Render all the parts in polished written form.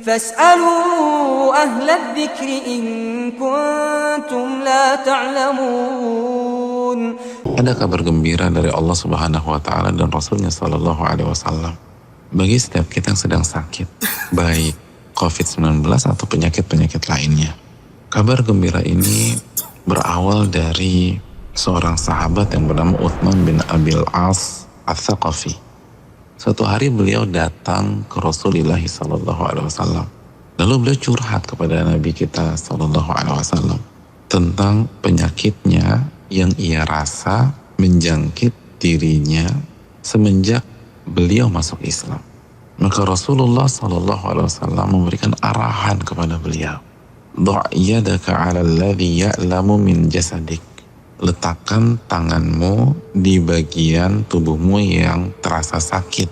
فاسألوا أهل الذكر إن كنتم لا تعلمون. Ada kabar gembira dari Allah Subhanahu wa Ta'ala dan Rasulnya Sallallahu Alaihi Wasallam bagi setiap kita yang sedang sakit, baik COVID-19 atau penyakit-penyakit lainnya. Kabar gembira ini berawal dari seorang sahabat yang bernama Uthman bin Abil As Ats-Tsaqafi. Suatu hari beliau datang ke Rasulullah Sallallahu Alaihi Wasallam. Lalu beliau curhat kepada Nabi kita Sallallahu Alaihi Wasallam tentang penyakitnya yang ia rasa menjangkit dirinya semenjak beliau masuk Islam. Maka Rasulullah Sallallahu Alaihi Wasallam memberikan arahan kepada beliau, "Dha' yadaka 'ala alladhi ya'lamu min jasadik." Letakkan tanganmu di bagian tubuhmu yang terasa sakit.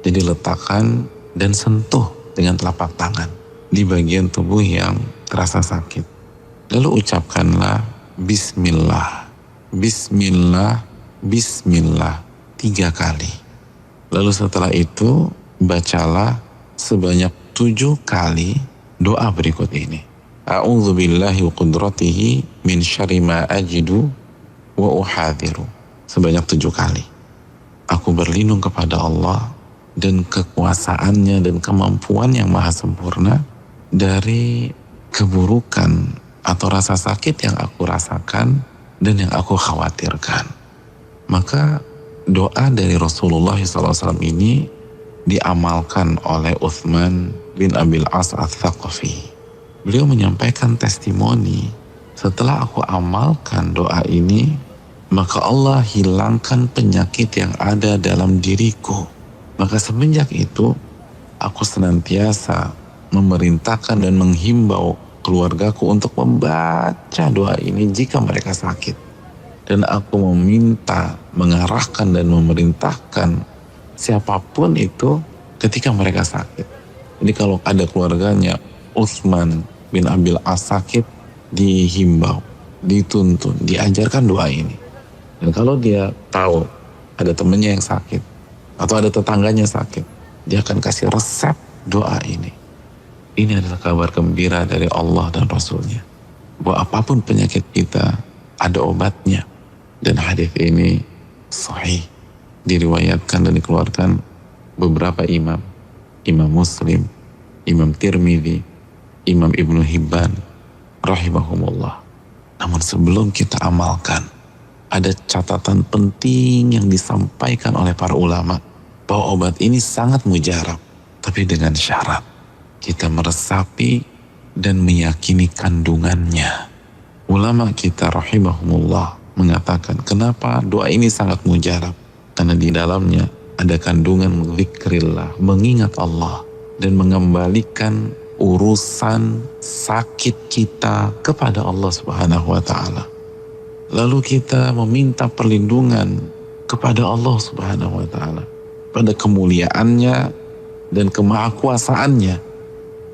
Jadi letakkan dan sentuh dengan telapak tangan di bagian tubuh yang terasa sakit. Lalu ucapkanlah Bismillah, Bismillah, Bismillah 3 kali. Lalu setelah itu bacalah sebanyak 7 kali doa berikut ini. A'udzu billahi wa qudratihi min syarri ma ajidu wa uhadhiru. Sebanyak 7 kali. Aku berlindung kepada Allah dan kekuasaannya dan kemampuan yang maha sempurna dari keburukan atau rasa sakit yang aku rasakan dan yang aku khawatirkan. Maka doa dari Rasulullah SAW ini diamalkan oleh Uthman bin Abil As Ats-Tsaqafi. Beliau menyampaikan testimoni, setelah aku amalkan doa ini, maka Allah hilangkan penyakit yang ada dalam diriku. Maka semenjak itu, aku senantiasa memerintahkan dan menghimbau keluargaku untuk membaca doa ini jika mereka sakit. Dan aku meminta, mengarahkan dan memerintahkan siapapun itu ketika mereka sakit. Jadi kalau ada keluarganya Uthman bin Abil As sakit, dihimbau, dituntun, diajarkan doa ini. Dan kalau dia tahu ada temannya yang sakit atau ada tetangganya sakit, dia akan kasih resep doa ini. Ini adalah kabar gembira dari Allah dan Rasulnya bahwa apapun penyakit kita ada obatnya. Dan hadis ini sahih, diriwayatkan dan dikeluarkan beberapa imam, Imam Muslim, Imam Tirmidzi, Imam Ibnu Hibban rahimahumullah. Namun sebelum kita amalkan, ada catatan penting yang disampaikan oleh para ulama bahwa obat ini sangat mujarab, tapi dengan syarat kita meresapi dan meyakini kandungannya. Ulama kita rahimahumullah mengatakan, kenapa doa ini sangat mujarab? Karena di dalamnya ada kandungan zikrillah, mengingat Allah dan mengembalikan urusan sakit kita kepada Allah Subhanahu wa Ta'ala. Lalu kita meminta perlindungan kepada Allah Subhanahu wa Ta'ala pada kemuliaannya dan kemahakuasaannya.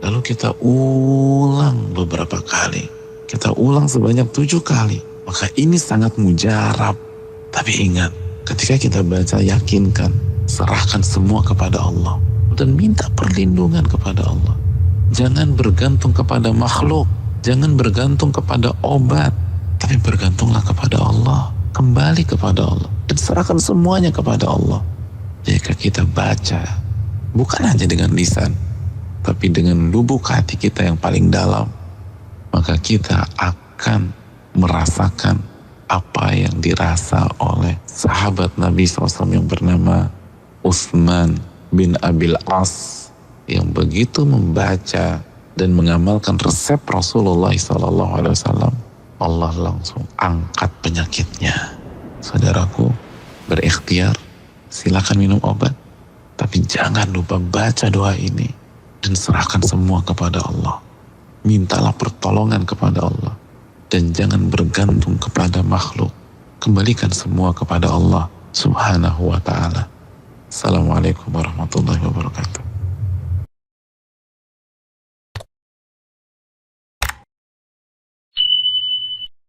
Lalu kita ulang beberapa kali, kita ulang sebanyak 7 kali. Maka ini sangat mujarab. Tapi ingat, ketika kita baca, yakinkan, serahkan semua kepada Allah dan minta perlindungan kepada Allah. Jangan bergantung kepada makhluk, jangan bergantung kepada obat, tapi bergantunglah kepada Allah, kembali kepada Allah dan serahkan semuanya kepada Allah. Jika kita baca bukan hanya dengan lisan, tapi dengan lubuk hati kita yang paling dalam, maka kita akan merasakan apa yang dirasa oleh sahabat Nabi SAW yang bernama Uthman bin Abil As, yang begitu membaca dan mengamalkan resep Rasulullah SAW, Allah langsung angkat penyakitnya. Saudaraku, berikhtiar, silakan minum obat, tapi jangan lupa baca doa ini dan serahkan semua kepada Allah. Mintalah pertolongan kepada Allah dan jangan bergantung kepada makhluk. Kembalikan semua kepada Allah Subhanahu wa Ta'ala. Assalamualaikum warahmatullahi wabarakatuh.